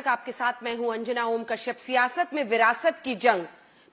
तक आपके साथ मैं हूं अंजना ओम कश्यप। सियासत में विरासत की जंग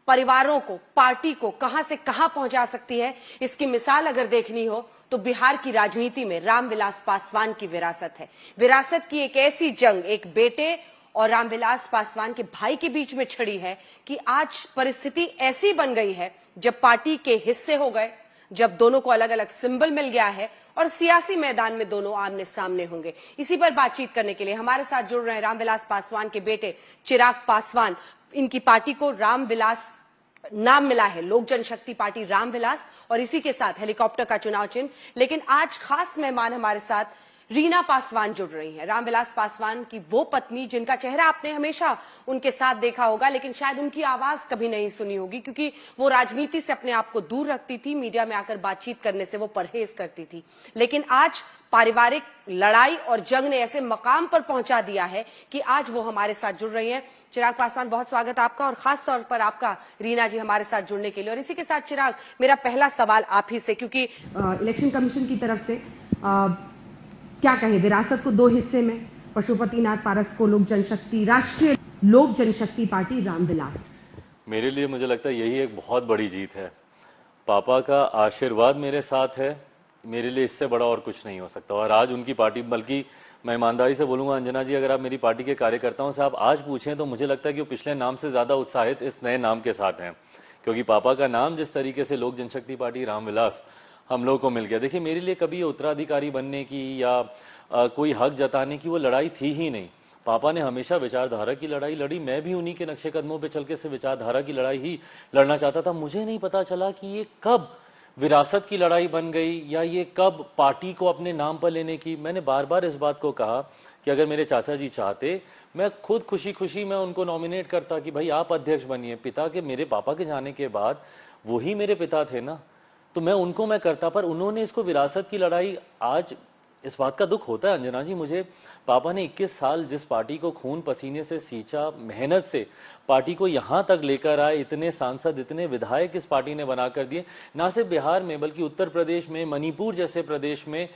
परिवारों को, पार्टी को कहां से कहां पहुंचा सकती है, इसकी मिसाल अगर देखनी हो तो बिहार की राजनीति में रामविलास पासवान की विरासत है। विरासत की एक ऐसी जंग एक बेटे और रामविलास पासवान के भाई के बीच में छिड़ी है कि आज परिस्थिति ऐसी बन गई है, जब पार्टी के हिस्से हो गए, जब दोनों को अलग अलग सिंबल मिल गया है और सियासी मैदान में दोनों आमने सामने होंगे। इसी पर बातचीत करने के लिए हमारे साथ जुड़ रहे हैं रामविलास पासवान के बेटे चिराग पासवान। इनकी पार्टी को रामविलास नाम मिला है, लोक जनशक्ति पार्टी रामविलास, और इसी के साथ हेलीकॉप्टर का चुनाव चिन्ह। लेकिन आज खास मेहमान हमारे साथ रीना पासवान जुड़ रही हैं, रामविलास पासवान की वो पत्नी जिनका चेहरा आपने हमेशा उनके साथ देखा होगा, लेकिन शायद उनकी आवाज कभी नहीं सुनी होगी, क्योंकि वो राजनीति से अपने आप को दूर रखती थी, मीडिया में आकर बातचीत करने से वो परहेज करती थी। लेकिन आज पारिवारिक लड़ाई और जंग ने ऐसे मकाम पर पहुंचा दिया है कि आज वो हमारे साथ जुड़ रही हैं। चिराग पासवान, बहुत स्वागत आपका, और खास तौर पर आपका रीना जी हमारे साथ जुड़ने के लिए। और इसी के साथ चिराग, मेरा पहला सवाल आप ही से, क्योंकि इलेक्शन कमीशन की तरफ से क्या कहें, विरासत को दो हिस्से में, पशुपतिनाथ पारस को लोक जनशक्ति, राष्ट्रीय लोक जनशक्ति पार्टी रामविलास। मेरे लिए मुझे लगता है यही एक बहुत बड़ी जीत है। पापा का आशीर्वाद मेरे साथ है, मेरे लिए इससे बड़ा और कुछ नहीं हो सकता। और आज उनकी पार्टी, बल्कि मैं ईमानदारी से बोलूंगा अंजना जी, अगर आप मेरी पार्टी के कार्यकर्ताओं से आप आज पूछें तो मुझे लगता है कि वो पिछले नाम से ज्यादा उत्साहित इस नए नाम के साथ हैं, क्योंकि पापा का नाम जिस तरीके से लोक जनशक्ति पार्टी रामविलास हम लोगों को मिल गया। देखिए, मेरे लिए कभी उत्तराधिकारी बनने की या कोई हक जताने की वो लड़ाई थी ही नहीं। पापा ने हमेशा विचारधारा की लड़ाई लड़ी, मैं भी उन्हीं के नक्शे कदमों पे चल के से विचारधारा की लड़ाई ही लड़ना चाहता था। मुझे नहीं पता चला कि ये कब विरासत की लड़ाई बन गई या ये कब पार्टी को अपने नाम पर लेने की। मैंने बार बार इस बात को कहा कि अगर मेरे चाचा जी चाहते, मैं खुद खुशी खुशी मैं उनको नॉमिनेट करता कि भाई आप अध्यक्ष बनिए। पिता के, मेरे पापा के जाने के बाद वही मेरे पिता थे ना, तो मैं करता, पर उन्होंने इसको विरासत की लड़ाई। आज इस बात का दुख होता है अंजना जी मुझे, पापा ने 21 साल जिस पार्टी को खून पसीने से सींचा, मेहनत से पार्टी को यहां तक लेकर आए, इतने सांसद, इतने विधायक इस पार्टी ने बनाकर दिए, ना सिर्फ बिहार में बल्कि उत्तर प्रदेश में, मणिपुर जैसे प्रदेश में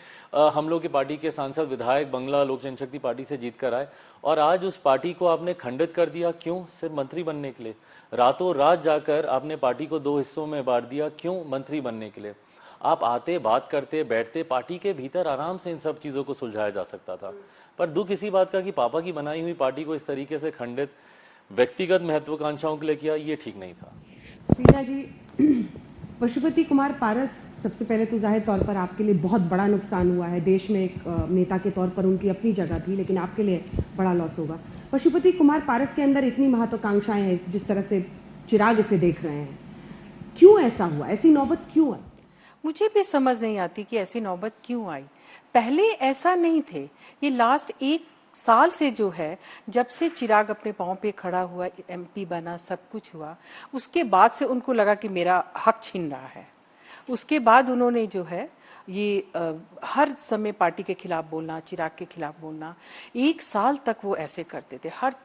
हम लोग की पार्टी के सांसद विधायक बंगला लोक जनशक्ति पार्टी से जीत कर आए। और आज उस पार्टी को आपने खंडित कर दिया। क्यों? सिर्फ मंत्री बनने के लिए। रातों रात जाकर आपने पार्टी को दो हिस्सों में बांट दिया। क्यों? मंत्री बनने के लिए। आप आते, बात करते, बैठते, पार्टी के भीतर आराम से इन सब चीजों को सुलझाया जा सकता था। पर दुख इसी बात का कि पापा की बनाई हुई पार्टी को इस तरीके से खंडित व्यक्तिगत महत्वाकांक्षाओं के लिए किया, ये ठीक नहीं था। रीना जी, पशुपति कुमार पारस, सबसे पहले तो जाहिर तौर पर आपके लिए बहुत बड़ा नुकसान हुआ है। देश में एक नेता के तौर पर उनकी अपनी जगह थी, लेकिन आपके लिए बड़ा लॉस होगा। पशुपति कुमार पारस के अंदर इतनी महत्वाकांक्षाएं हैं, जिस तरह से चिराग इसे देख रहे हैं, क्यों ऐसा हुआ? ऐसी नौबत क्यों आई? मुझे भी समझ नहीं आती कि ऐसी नौबत क्यों आई। पहले ऐसा नहीं थे। ये लास्ट एक साल से जो है, जब से चिराग अपने पांव पे खड़ा हुआ, एमपी बना, सब कुछ हुआ, उसके बाद से उनको लगा कि मेरा हक छीन रहा है। उसके बाद उन्होंने जो है ये हर समय पार्टी के खिलाफ बोलना, चिराग के खिलाफ बोलना, एक साल तक वो ऐसे करते थे। हर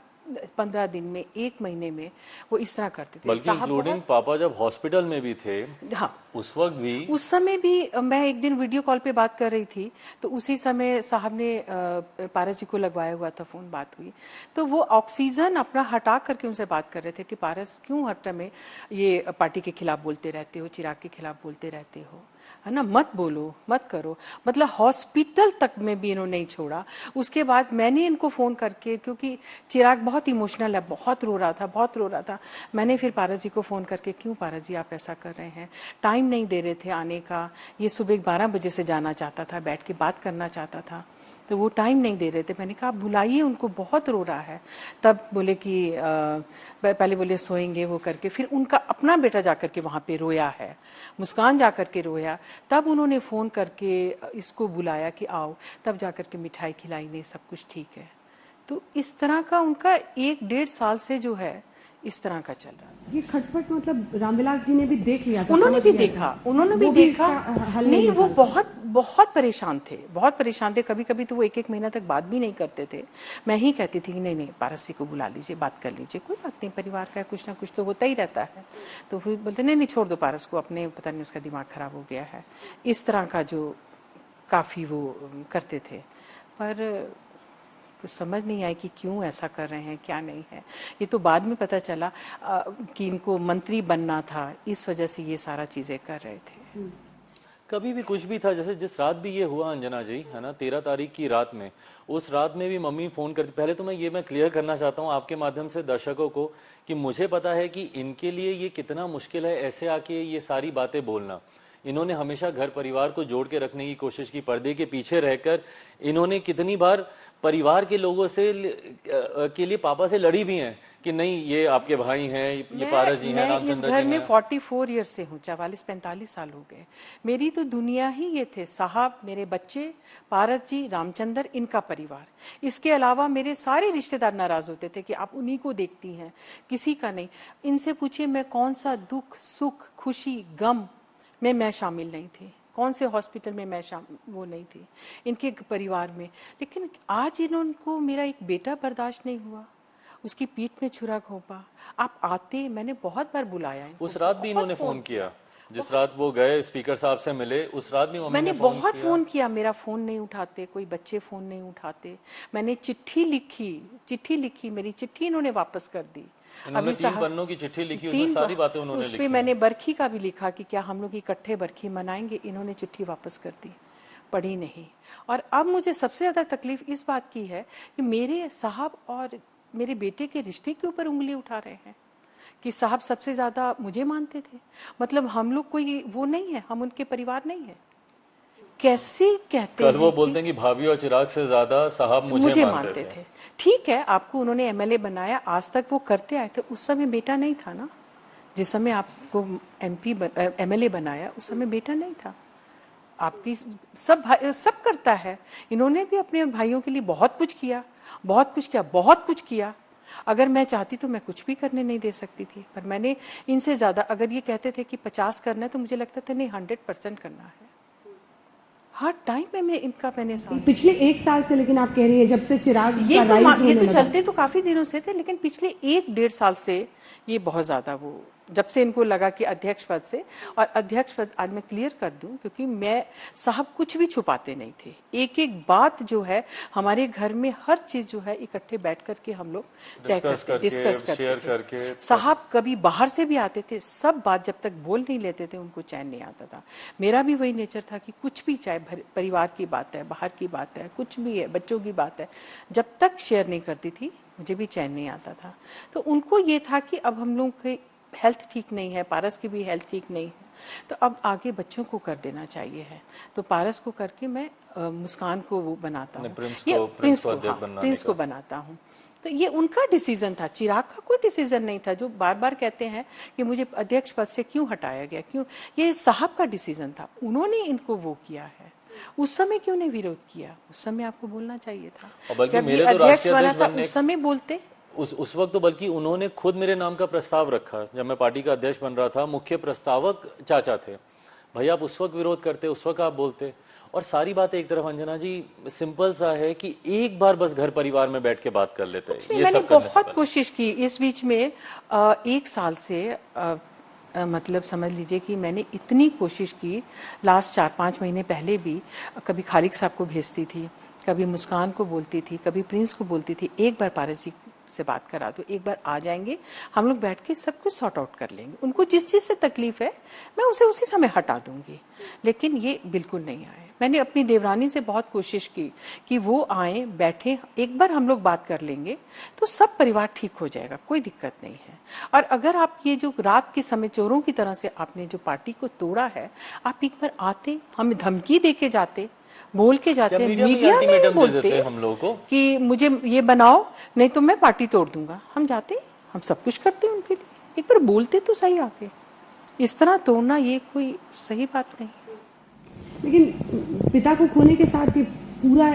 15 दिन में, एक महीने में वो इस तरह करते थे। बल्कि इंक्लूडिंग पापा जब हॉस्पिटल में भी थे, हाँ, उस वक्त भी, उस समय भी मैं एक दिन वीडियो कॉल पे बात कर रही थी, तो उसी समय साहब ने पारस जी को लगवाया हुआ था फोन, बात हुई, तो वो ऑक्सीजन अपना हटा करके उनसे बात कर रहे थे कि पारस क्यों हर टाइम ये पार्टी के खिलाफ बोलते रहते हो, चिराग के खिलाफ बोलते रहते हो, है ना, मत बोलो, मत करो। मतलब हॉस्पिटल तक में भी इन्होंने नहीं छोड़ा। उसके बाद मैंने इनको फोन करके, क्योंकि चिराग बहुत इमोशनल है, बहुत रो रहा था, मैंने फिर पारस जी को फोन करके, क्यों पारस जी आप ऐसा कर रहे हैं? टाइम नहीं दे रहे थे आने का। ये सुबह 12 बजे से जाना चाहता था, बैठ के बात करना चाहता था, तो वो टाइम नहीं दे रहे थे। मैंने कहा बुलाइए उनको, बहुत रो रहा है। तब बोले कि पहले बोले सोएंगे वो करके, फिर उनका अपना बेटा जाकर के वहाँ पे रोया है, मुस्कान जाकर के रोया। तब उन्होंने फ़ोन करके इसको बुलाया कि आओ, तब जाकर के मिठाई खिलाई, नहीं सब कुछ ठीक है। तो इस तरह का उनका 1-1.5 साल से जो है इस तरह का चल रहा है। ये खटपट मतलब रामविलास जी ने भी देख लिया था, उन्होंने भी देखा, नहीं वो बहुत परेशान थे। कभी कभी तो वो 1-1 महीना तक बात भी नहीं करते थे। मैं ही कहती थी कि नहीं पारस जी को बुला लीजिए, बात कर लीजिए, कोई बात नहीं, परिवार का कुछ ना कुछ तो होता ही रहता है। तो फिर बोलते नहीं छोड़ दो पारस को, अपने पता नहीं उसका दिमाग खराब हो गया है, इस तरह का जो काफी वो करते थे। पर कुछ समझ नहीं आया कि क्यों ऐसा कर रहे हैं, क्या नहीं है। ये तो बाद में पता चला कि इनको मंत्री बनना था, इस वजह से ये सारा चीजें कर रहे थे। कभी भी कुछ भी था, जैसे जिस रात भी ये हुआ अंजना जी, है ना, 13 तारीख की रात में, उस रात में भी मम्मी फोन करती। पहले तो मैं क्लियर करना चाहता हूँ आपके माध्यम से दर्शकों को कि मुझे पता है कि इनके लिए ये कितना मुश्किल है ऐसे आके ये सारी बातें बोलना। इन्होंने हमेशा घर परिवार को जोड़ के रखने की कोशिश की, पर्दे के पीछे रहकर इन्होंने कितनी बार परिवार के लोगों से के लिए पापा से लड़ी भी हैं कि नहीं ये आपके भाई हैं, ये पारस जी हैं, मैं रामचंद्र इस जी घर में हैं। 44 ईयर से हूँ, 44-45 साल हो गए। मेरी तो दुनिया ही ये थे, साहब, मेरे बच्चे, पारस जी, रामचंद्र, इनका परिवार। इसके अलावा मेरे सारे रिश्तेदार नाराज होते थे कि आप उन्हीं को देखती हैं, किसी का नहीं। इनसे पूछिए मैं कौन सा दुख सुख खुशी गम में मैं शामिल नहीं थी, कौन से हॉस्पिटल में मैं वो नहीं थी इनके परिवार में। लेकिन आज इनको मेरा एक बेटा बर्दाश्त नहीं हुआ, उसकी पीठ में छुरा घोंपा। आप आते, मैंने बहुत बार बुलाया इनको, उस रात भी इन्होंने फोन किया, जिस रात वो गए स्पीकर साहब से मिले, उस रात भी मम्मी मैंने ने फोन बहुत किया। फोन किया, मेरा फोन नहीं उठाते, कोई बच्चे फोन नहीं उठाते। मैंने चिट्ठी लिखी, मेरी चिट्ठी इन्होंने वापस कर दी। इन्होंने 3 पन्नों की चिट्ठी लिखी, उसमें सारी बातें उन्होंने उस पे लिखी। मैंने बरखी का भी लिखा कि क्या हम लोग इकट्ठे बरखी मनाएंगे। इन्होंने चिट्ठी वापस कर दी, पढ़ी नहीं। और अब मुझे सबसे ज्यादा तकलीफ इस बात की है कि मेरे साहब और मेरे बेटे के रिश्ते के ऊपर उंगली उठा रहे हैं कि साहब सबसे ज्यादा मुझे मानते थे। मतलब हम लोग कोई वो नहीं है, हम उनके परिवार नहीं है। कैसे कहते कल वो हैं बोलते हैं कि भाभी और चिराग से ज्यादा साहब मुझे मानते थे। ठीक है, आपको उन्होंने एमएलए बनाया, आज तक वो करते आए थे। उस समय बेटा नहीं था ना, जिस समय आपको एमएलए बनाया उस समय बेटा नहीं था। आपकी सब करता है। इन्होंने भी अपने भाइयों के लिए बहुत कुछ किया। अगर मैं चाहती तो मैं कुछ भी करने नहीं दे सकती थी, पर मैंने इनसे ज्यादा, अगर ये कहते थे कि 50 करना है तो मुझे लगता था नहीं 100% करना है। हर टाइम में मैंने साथ पिछले 1 साल से, लेकिन आप कह रही है जब से चिराग ये तो चलते तो काफी दिनों से थे, लेकिन पिछले 1-1.5 साल से ये बहुत ज्यादा, वो जब से इनको लगा कि अध्यक्ष पद से, और अध्यक्ष पद आज मैं क्लियर कर दूं क्योंकि मैं साहब कुछ भी छुपाते नहीं थे। एक एक बात जो है हमारे घर में, हर चीज जो है इकट्ठे बैठ करके हम लोग डिस्कस करते थे। साहब कभी बाहर से भी आते थे, सब बात जब तक बोल नहीं लेते थे उनको चैन नहीं आता था। मेरा भी वही नेचर था कि कुछ भी, चाहे परिवार की बात है, बाहर की बात है, कुछ भी है, बच्चों की बात है, जब तक शेयर नहीं करती थी मुझे भी चैन नहीं आता था। तो उनको ये था कि अब हम लोग की हेल्थ ठीक नहीं है, पारस की भी हेल्थ ठीक नहीं है, तो अब आगे बच्चों को कर देना चाहिए है। तो पारस को करके मैं मुस्कान को वो बनाता हूँ, प्रिंस को बनाता हूँ। तो ये उनका डिसीजन था, चिराग का कोई डिसीजन नहीं था। जो बार बार कहते हैं कि मुझे अध्यक्ष पद से क्यों हटाया गया, क्यों, ये साहब का डिसीजन था, उन्होंने इनको वो किया है। उस समय क्यों नहीं विरोध किया? उस समय आपको बोलना चाहिए था, जब ये अध्यक्ष बना था उस समय बोलते। उस वक्त तो बल्कि उन्होंने खुद मेरे नाम का प्रस्ताव रखा, जब मैं पार्टी का अध्यक्ष बन रहा था। मुख्य प्रस्तावक चाचा थे। भाई आप उस वक्त विरोध करते, उस वक्त आप बोलते। और सारी बात एक तरफ अंजना जी सिंपल सा है कि एक बार बस घर परिवार में बैठ के बात कर लेते हैं। मैंने बहुत कोशिश की इस बीच में, 1 साल से मतलब समझ लीजिए कि मैंने इतनी कोशिश की। लास्ट 4-5 महीने पहले भी कभी खालिक साहब को भेजती थी, कभी मुस्कान को बोलती थी, कभी प्रिंस को बोलती थी, एक बार पारस जी से बात करा दो, एक बार आ जाएंगे, हम लोग बैठ के सब कुछ सॉर्ट आउट कर लेंगे। उनको जिस चीज से तकलीफ है मैं उसे उसी समय हटा दूंगी। लेकिन ये बिल्कुल नहीं आए। मैंने अपनी देवरानी से बहुत कोशिश की कि वो आए, बैठे, एक बार हम लोग बात कर लेंगे तो सब परिवार ठीक हो जाएगा, कोई दिक्कत नहीं है। और अगर आप ये जो रात के समय चोरों की तरह से आपने जो पार्टी को तोड़ा है, आप एक बार आते, हमें धमकी दे के जाते, बोल के जाते, मीडिया में बोलते हम लोगों को कि मुझे ये बनाओ नहीं तो मैं पार्टी तोड़ दूंगा। हम जाते, हम सब कुछ करते उनके लिए, एक बार बोलते तो सही आके। इस तरह तोड़ना ये कोई सही बात नहीं। लेकिन पिता को खोने के साथ ये पूरा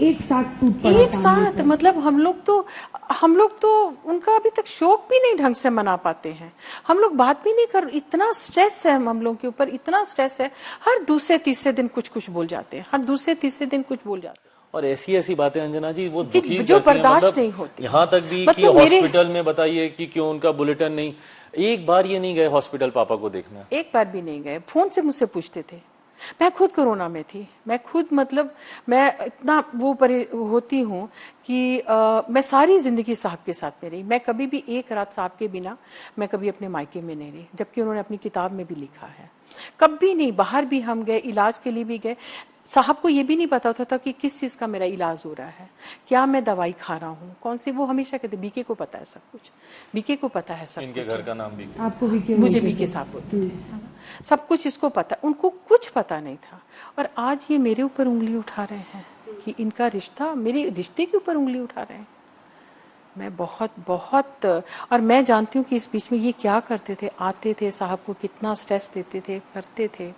एक साथ टूट पड़ा, एक साथ, मतलब हम लोग तो उनका अभी तक शोक भी नहीं ढंग से मना पाते हैं। हम लोग बात भी नहीं कर, इतना स्ट्रेस है हम लोग के ऊपर, इतना स्ट्रेस है। हर दूसरे तीसरे दिन कुछ बोल जाते हैं, हर दूसरे तीसरे दिन कुछ बोल जाते हैं। और ऐसी बातें अंजना जी वो दुखी जो बर्दाश्त मतलब नहीं होती। यहाँ तक भी कि हॉस्पिटल में बताइए कि क्यों उनका बुलेटिन नहीं, एक बार ये नहीं गए हॉस्पिटल पापा को देखना, एक बार भी नहीं गए। फोन से मुझसे पूछते थे मैं खुद कोरोना में थी, मैं खुद मतलब मैं इतना होती हूँ कि मैं सारी जिंदगी साहब के साथ में रही। मैं कभी भी एक रात साहब के बिना मैं कभी अपने मायके में नहीं रही, जबकि उन्होंने अपनी किताब में भी लिखा है। कभी नहीं, बाहर भी हम गए, इलाज के लिए भी गए, साहब को ये भी नहीं पता होता था कि किस चीज का मेरा इलाज हो रहा है, क्या मैं दवाई खा रहा हूँ, कौन सी। वो हमेशा कहते बीके को पता है सब कुछ, बीके को पता है सब इनके कुछ। घर का नाम बीके, आपको बीके मुझे बीके साहब बोलते थे, है ना? सब कुछ इसको पता, उनको कुछ पता नहीं था। और आज ये मेरे ऊपर उंगली उठा रहे हैं कि इनका रिश्ता, मेरे रिश्ते के ऊपर उंगली उठा रहे हैं। मैं बहुत और मैं जानती हूँ कि इस बीच में ये क्या करते थे, आते थे, साहब को कितना स्ट्रेस देते थे, करते थे।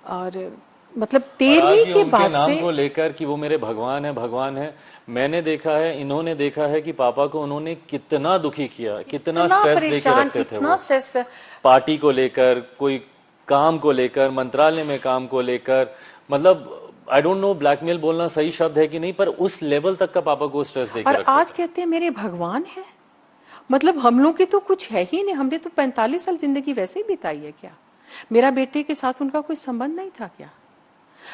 और मतलब 13वीं के बाद नाम से को लेकर कि वो मेरे भगवान है, भगवान है। मैंने देखा है, इन्होंने देखा है कि पापा को उन्होंने कितना दुखी किया, कितना स्ट्रेस देके रखते थे वो, स्ट्रेस, पार्टी को लेकर, कोई काम को लेकर, मंत्रालय में काम को लेकर। मतलब आई डोंट नो ब्लैकमेल बोलना सही शब्द है कि नहीं, पर उस लेवल तक का पापा को स्ट्रेस देके और रखते आज थे। कहते हैं मेरे भगवान है। मतलब हम लोग की तो कुछ है ही नहीं, हमने तो 45 साल जिंदगी वैसे ही बिताई है क्या? मेरा बेटे के साथ उनका कोई संबंध नहीं था क्या?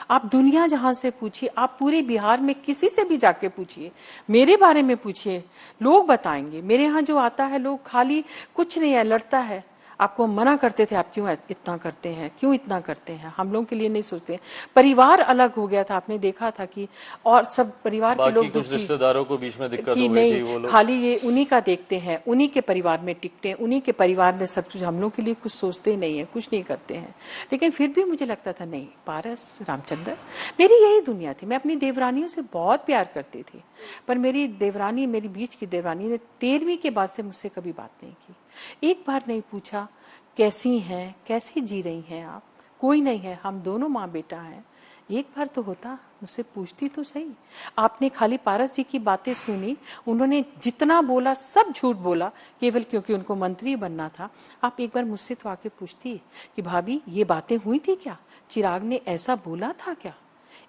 आप दुनिया जहां से पूछिए, आप पूरे बिहार में किसी से भी जाके पूछिए, मेरे बारे में पूछिए, लोग बताएंगे। मेरे यहाँ जो आता है लोग खाली कुछ नहीं है, लड़ता है। आपको मना करते थे, आप क्यों इतना करते हैं, क्यों इतना करते हैं, हम लोगों के लिए नहीं सोचते। परिवार अलग हो गया था, आपने देखा था कि और सब परिवार के लोग कुछ रिश्तेदारों को बीच में दिक्कत कि हो गई थी, नहीं, वो लोग खाली ये उन्हीं का देखते हैं, उन्हीं के परिवार में टिकते हैं, उन्हीं के परिवार में सब कुछ, हम लोग के लिए कुछ सोचते नहीं है, कुछ नहीं करते हैं। लेकिन फिर भी मुझे लगता था नहीं, पारस, रामचंद्र, मेरी यही दुनिया थी। मैं अपनी देवरानियों से बहुत प्यार करती थी, पर मेरी देवरानी, मेरी बीच की देवरानी ने 13वीं के बाद से मुझसे कभी बात नहीं की, एक बार नहीं पूछा कैसी हैं, कैसे जी रही हैं आप, कोई नहीं है, हम दोनों माँ बेटा हैं। एक बार तो होता, मुझसे पूछती तो सही। आपने खाली पारस जी की बातें सुनी, उन्होंने जितना बोला सब झूठ बोला, केवल क्योंकि उनको मंत्री बनना था। आप एक बार मुझसे तो आके पूछती कि भाभी ये बातें हुई थी क्या, चिराग ने ऐसा बोला था क्या?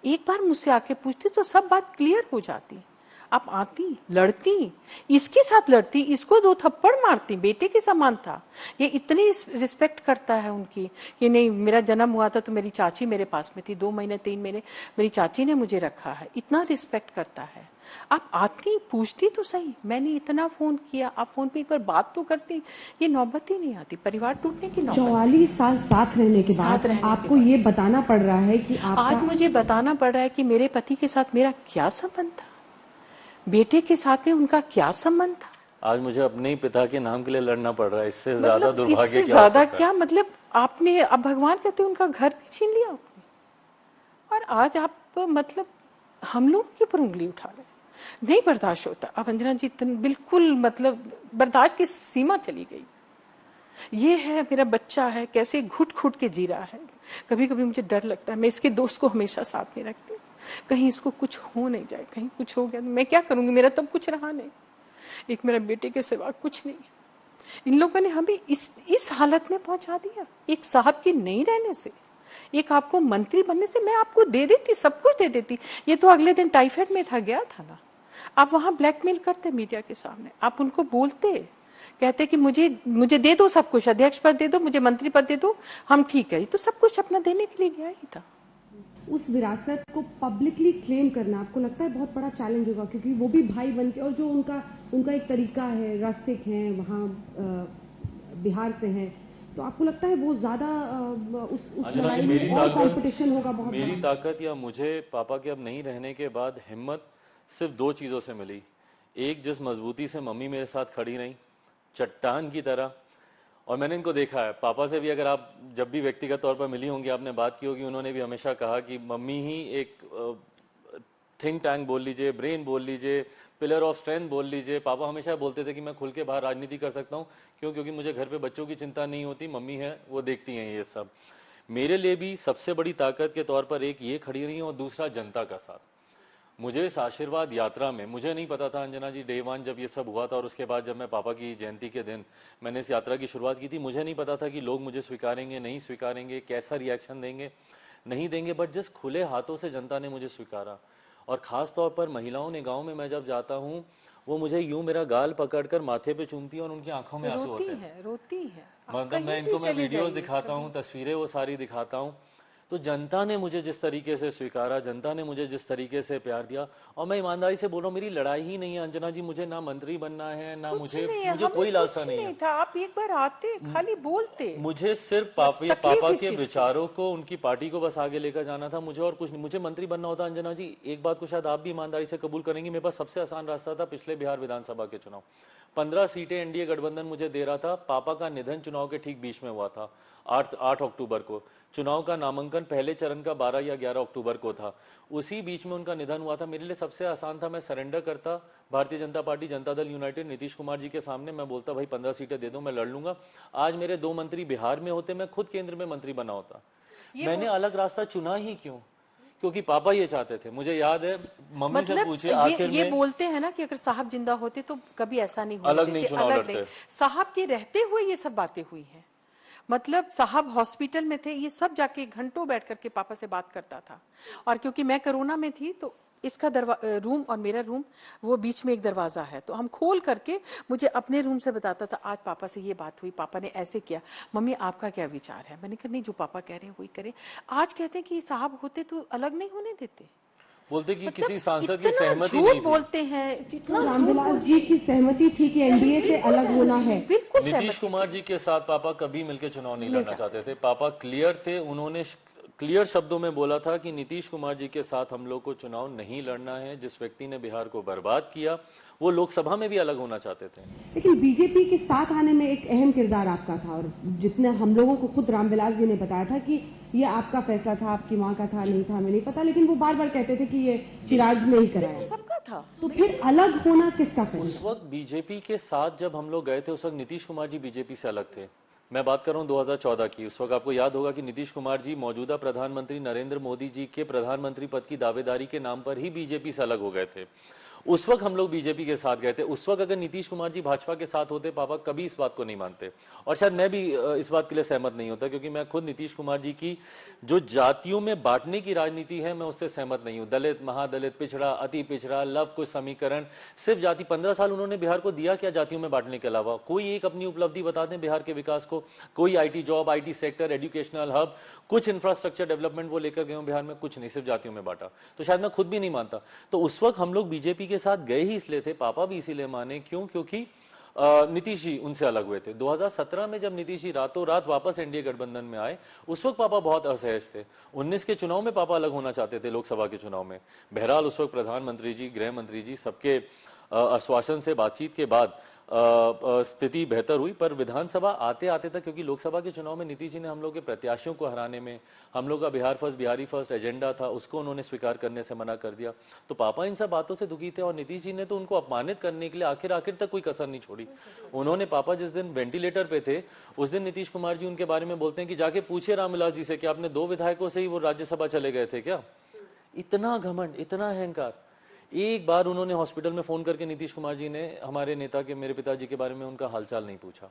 एक बार मुझसे आके पूछती तो सब बात क्लियर हो जाती। आप आती, लड़ती, इसके साथ लड़ती, इसको 2 थप्पड़ मारती, बेटे के समान था। ये इतनी रिस्पेक्ट करता है उनकी कि नहीं, मेरा जन्म हुआ था तो मेरी चाची मेरे पास में थी, 2 महीने 3 महीने मेरी चाची ने मुझे रखा है, इतना रिस्पेक्ट करता है। आप आती, पूछती तो सही। मैंने इतना फोन किया, आप फोन पे एक बार बात तो करती, ये नौबत ही नहीं आती, परिवार टूटने की नौबत। 44 साल साथ रहने के बाद आपको ये बताना पड़ रहा है कि आज मुझे बताना पड़ रहा है कि मेरे पति के साथ मेरा क्या संबंध था, बेटे के साथ में उनका क्या संबंध था। आज मुझे अपने ही पिता के नाम के लिए लड़ना पड़ रहा है। इससे ज्यादा दुर्भाग्य इससे ज्यादा क्या? मतलब आपने, अब भगवान कहते हैं उनका घर भी छीन लिया आपने, और आज आप मतलब हम लोग के ऊपर उंगली उठा रहे हैं। नहीं बर्दाश्त होता। अब अंजना जी बिल्कुल मतलब बर्दाश्त की सीमा चली गई। ये है मेरा बच्चा है, कैसे घुट घुट के जी रहा है। कभी कभी मुझे डर लगता है, मैं इसके दोस्त को हमेशा साथ में रखती हूँ, कहीं इसको कुछ हो नहीं जाए, कहीं कुछ हो गया मैं क्या करूंगी, मेरा तब कुछ रहा नहीं, एक मेरा बेटे के सिवा कुछ नहीं। इन लोगों ने हमें इस हालत में पहुंचा दिया, एक साहब के नहीं रहने से, एक आपको मंत्री बनने से। मैं आपको दे देती, सब कुछ दे देती। ये तो अगले दिन टाइफाइड में था, गया था ना। आप वहां ब्लैकमेल करते मीडिया के सामने, आप उनको बोलते, कहते कि मुझे दे दो सब कुछ, अध्यक्ष पद दे दो, मुझे मंत्री पद दे दो, हम ठीक है। तो सब कुछ अपना देने के लिए गया ही था। उस विरासत को पब्लिकली क्लेम करना आपको लगता है बहुत बड़ा चैलेंज होगा, क्योंकि वो भी भाई बन के, और जो उनका एक तरीका है, रास्तिक हैं, वहाँ बिहार से हैं, तो आपको लगता है वो ज्यादा उस लड़ाई में और कंपटीशन होगा बहुत? मेरी ताकत या मुझे पापा के अब नहीं रहने के बाद हिम्मत सिर्फ 2 चीजों से मिली। एक, जिस मजबूती से मम्मी मेरे साथ खड़ी रही चट्टान की तरह, और मैंने इनको देखा है। पापा से भी अगर आप जब भी व्यक्तिगत तौर पर मिली होंगी, आपने बात की होगी, उन्होंने भी हमेशा कहा कि मम्मी ही एक थिंक टैंक बोल लीजिए, ब्रेन बोल लीजिए, पिलर ऑफ स्ट्रेंथ बोल लीजिए। पापा हमेशा बोलते थे कि मैं खुल के बाहर राजनीति कर सकता हूँ, क्योंकि मुझे घर पे बच्चों की चिंता नहीं होती, मम्मी है वो देखती हैं ये सब। मेरे लिए भी सबसे बड़ी ताकत के तौर पर एक ये खड़ी रही, और दूसरा जनता का साथ। मुझे इस आशीर्वाद यात्रा में, मुझे नहीं पता था अंजना जी, डे 1 जब ये सब हुआ था, और उसके बाद जब मैं पापा की जयंती के दिन मैंने इस यात्रा की शुरुआत की थी, मुझे नहीं पता था कि लोग मुझे स्वीकारेंगे, नहीं स्वीकारेंगे, कैसा रिएक्शन देंगे, नहीं देंगे। बट जिस खुले हाथों से जनता ने मुझे स्वीकारा, और खास तौर पर महिलाओं ने, गाँव में मैं जब जाता हूँ, वो मुझे यूं मेरा गाल पकड़कर माथे पे चूमती है और उनकी आंखों में आंसू होते हैं। रोती है। मतलब मैं इनको वीडियोस दिखाता हूँ, तस्वीरें वो सारी दिखाता हूँ, तो जनता ने मुझे जिस तरीके से स्वीकारा, जनता ने मुझे जिस तरीके से प्यार दिया, और मैं ईमानदारी से बोल रहा हूँ, मेरी लड़ाई ही नहीं है अंजना जी, मुझे ना मंत्री बनना है ना मुझे कोई लालसा नहीं है। था आप एक बार आते खाली बोलते, मुझे सिर्फ पापा के विचारों को, उनकी पार्टी को बस आगे लेकर जाना था, मुझे और कुछ नहीं। मुझे मंत्री बनना होता अंजना जी, एक बात को शायद आप भी ईमानदारी से कबूल करेंगे, मेरे पास सबसे आसान रास्ता था पिछले बिहार विधानसभा के चुनाव। 15 सीटें एनडीए गठबंधन मुझे दे रहा था। पापा का निधन चुनाव के ठीक बीच में हुआ था, 8 अक्टूबर को। चुनाव का नामांकन पहले चरण का 12 या 11 अक्टूबर को था। उसी बीच में उनका निधन हुआ था। मेरे लिए सबसे आसान था, मैं सरेंडर करता भारतीय जनता पार्टी, जनता दल यूनाइटेड, नीतीश कुमार जी के सामने। मैं बोलता भाई 15 सीटें दे दो, मैं लड़ लूंगा। आज मेरे 2 मंत्री बिहार में होते, मैं खुद केंद्र में मंत्री बना होता। मैंने अलग रास्ता चुना ही क्यों? क्योंकि पापा ये चाहते थे। मुझे याद है, मम्मी से पूछे आखिर ये में, बोलते हैं ना कि अगर साहब जिंदा होते तो कभी ऐसा नहीं होता, अलग नहीं चुनाव लड़ते। साहब के रहते हुए ये सब बातें हुई हैं। मतलब साहब हॉस्पिटल में थे, ये सब जाके घंटों बैठ करके पापा से बात करता था। और क्योंकि मैं कोरोना में थी तो इसका रूम और मेरा रूम वो बीच में एक दरवाजा है, तो हम खोल करके मुझे अपने रूम से बताता था, आज पापा से ये बात हुई, पापा ने ऐसे किया, मम्मी आपका क्या विचार है? मैंने कहा नहीं, जो पापा कह रहे हैं वही करें। आज कहते हैं कि साहब होते तो अलग नहीं होने देते, बोलते कि किसी सांसद की सहमति नहीं थी। बोलते हैं जितना रामविलास जी की सहमति थी कि एनडीए से अलग होना है। बिल्कुल नीतीश कुमार जी के साथ पापा कभी मिलकर चुनाव नहीं लड़ना चाहते थे। पापा क्लियर थे, उन्होंने क्लियर शब्दों में बोला था कि नीतीश कुमार जी के साथ हम लोग को चुनाव नहीं लड़ना है। जिस व्यक्ति ने बिहार को बर्बाद किया वो लोकसभा में भी अलग होना चाहते थे। लेकिन बीजेपी के साथ आने में एक अहम किरदार आपका था, और जितने हम लोगों को खुद रामविलास जी ने बताया था कि ये आपका फैसला था, आपकी माँ का था, नहीं था हमें नहीं पता, लेकिन वो बार बार कहते थे कि ये चिराग ने ही कराया, सबका था। तो फिर अलग होना किसका फैसला? उस वक्त बीजेपी के साथ जब हम लोग गए थे, उस वक्त नीतीश कुमार जी बीजेपी से अलग थे। मैं बात कर रहा हूँ 2014 की। उस वक्त आपको याद होगा कि नीतीश कुमार जी मौजूदा प्रधानमंत्री नरेंद्र मोदी जी के प्रधानमंत्री पद की दावेदारी के नाम पर ही बीजेपी से अलग हो गए थे। उस वक्त हम लोग बीजेपी के साथ गए थे। उस वक्त अगर नीतीश कुमार जी भाजपा के साथ होते, पापा कभी इस बात को नहीं मानते, और शायद मैं भी इस बात के लिए सहमत नहीं होता, क्योंकि मैं खुद नीतीश कुमार जी की जो जातियों में बांटने की राजनीति है, मैं उससे सहमत नहीं हूं। दलित, महादलित, पिछड़ा, अति पिछड़ा, लव कुछ समीकरण, सिर्फ जाति। 15 साल उन्होंने बिहार को दिया क्या जातियों में बांटने के अलावा? कोई एक अपनी उपलब्धि बता दें बिहार के विकास को। कोई IT job, IT sector, educational hub, कुछ इंफ्रास्ट्रक्चर डेवलपमेंट वो लेकर गए बिहार में? कुछ नहीं, सिर्फ जातियों में बांटा। तो शायद मैं खुद भी नहीं मानता। तो उस वक्त हम लोग बीजेपी के साथ गए ही इसलिए थे, पापा भी इसीलिए माने, क्यों? क्योंकि नीतीश जी उनसे अलग हुए थे। 2017 में जब नीतीश जी रातों रात वापस एनडीए गठबंधन में आए, उस वक्त पापा बहुत असहज थे। 19 के चुनाव में पापा अलग होना चाहते थे, लोकसभा के चुनाव में। बहरहाल उस वक्त प्रधानमंत्री जी, गृह मंत्री जी, सबके आश्वासन से, बातचीत के बाद स्थिति बेहतर हुई। पर विधानसभा आते आते तक, क्योंकि लोकसभा के चुनाव में नीतीश जी ने हम लोग के प्रत्याशियों को हराने में, हम लोग का Bihar first, Bihari first agenda था, उसको उन्होंने स्वीकार करने से मना कर दिया। तो पापा इन सब बातों से दुखी थे, और नीतीश जी ने तो उनको अपमानित करने के लिए आखिर तक कोई कसर नहीं छोड़ी। उन्होंने, पापा जिस दिन वेंटिलेटर पे थे, उस दिन नीतीश कुमार जी उनके बारे में बोलते हैं कि जाके पूछे रामविलास जी से कि आपने 2 विधायकों से ही वो राज्यसभा चले गए थे क्या? इतना घमंड, इतना अहंकार। एक बार उन्होंने हॉस्पिटल में फोन करके नीतीश कुमार जी ने हमारे नेता के, मेरे पिताजी के बारे में उनका हालचाल नहीं पूछा।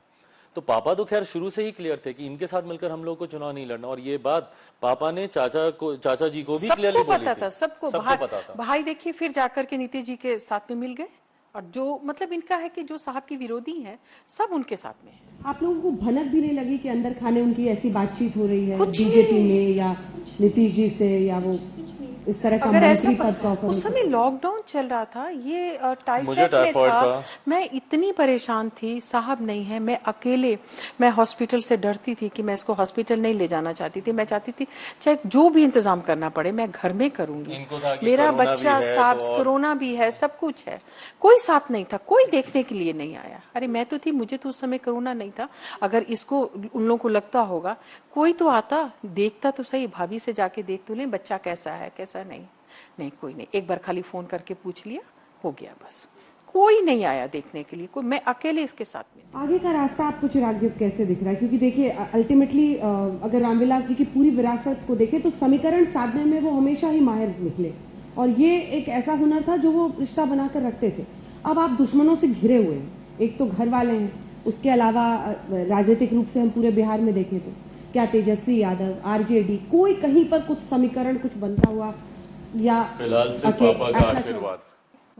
तो पापा तो खैर शुरू से ही क्लियर थे कि इनके साथ मिलकर हम लोग को चुनाव नहीं लड़ना, और ये बात पापा ने चाचा जी को भी क्लियरली बोली थी। सबको पता था। भाई देखिए, फिर जाकर के नीतीश जी के साथ में मिल गए, और जो मतलब इनका है कि जो साहब की विरोधी हैं सब उनके साथ में है। आप लोगों को भनक भी नहीं लगी कि अंदर खाने उनकी ऐसी बातचीत हो रही है बीजेपी में, या नीतीश जी से, या वो इस तरह का मंत्री पद का ऑफर? उस समय लॉकडाउन चल रहा था, ये टाइफाइड में था। मैं इतनी परेशान थी, साहब नहीं है, मैं अकेले, मैं हॉस्पिटल से डरती थी कि मैं इसको हॉस्पिटल नहीं ले जाना चाहती थी। मैं चाहती थी चाहे जो भी इंतजाम करना पड़े मैं घर में करूंगी, मेरा बच्चा साफ, कोरोना भी है, सब कुछ है। कोई साथ नहीं था, कोई देखने के लिए नहीं आया। अरे मैं तो थी, मुझे तो उस समय कोरोना नहीं था। अगर इसको उन लोगों को लगता होगा, कोई तो आता, देखता तो सही, भाभी से जाके देख तो ले बच्चा कैसा है कैसा नहीं, कोई नहीं। एक बार खाली फोन करके पूछ लिया, हो गया बस। कोई नहीं आया देखने के लिए, कोई, मैं अकेले इसके साथ में। आगे का रास्ता आपको चिराग जी कैसे दिख रहा है? क्योंकि देखिए अल्टीमेटली अगर रामविलास जी की पूरी विरासत को देखें तो समीकरण साधने में वो हमेशा ही माहिर निकले, और ये एक ऐसा हुनर था जो वो रिश्ता बनाकर रखते थे। अब आप दुश्मनों से घिरे हुए हैं, एक तो घर वाले हैं, उसके अलावा राजनीतिक रूप से हम पूरे बिहार में देखें तो क्या तेजस्वी यादव, आरजेडी, कोई कहीं पर कुछ समीकरण कुछ बनता हुआ, या फिलहाल सिर्फ पापा का आशीर्वाद।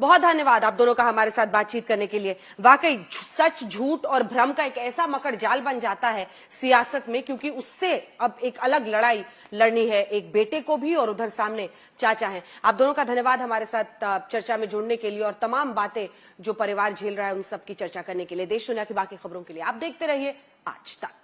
बहुत धन्यवाद आप दोनों का हमारे साथ बातचीत करने के लिए। वाकई सच, झूठ और भ्रम का एक ऐसा मकड़ जाल बन जाता है सियासत में, क्योंकि उससे अब एक अलग लड़ाई लड़नी है, एक बेटे को भी और उधर सामने चाचा हैं। आप दोनों का धन्यवाद हमारे साथ चर्चा में जुड़ने के लिए और तमाम बातें जो परिवार झेल रहा है उन सब की चर्चा करने के लिए। देश दुनिया की बाकी खबरों के लिए आप देखते रहिए आज तक।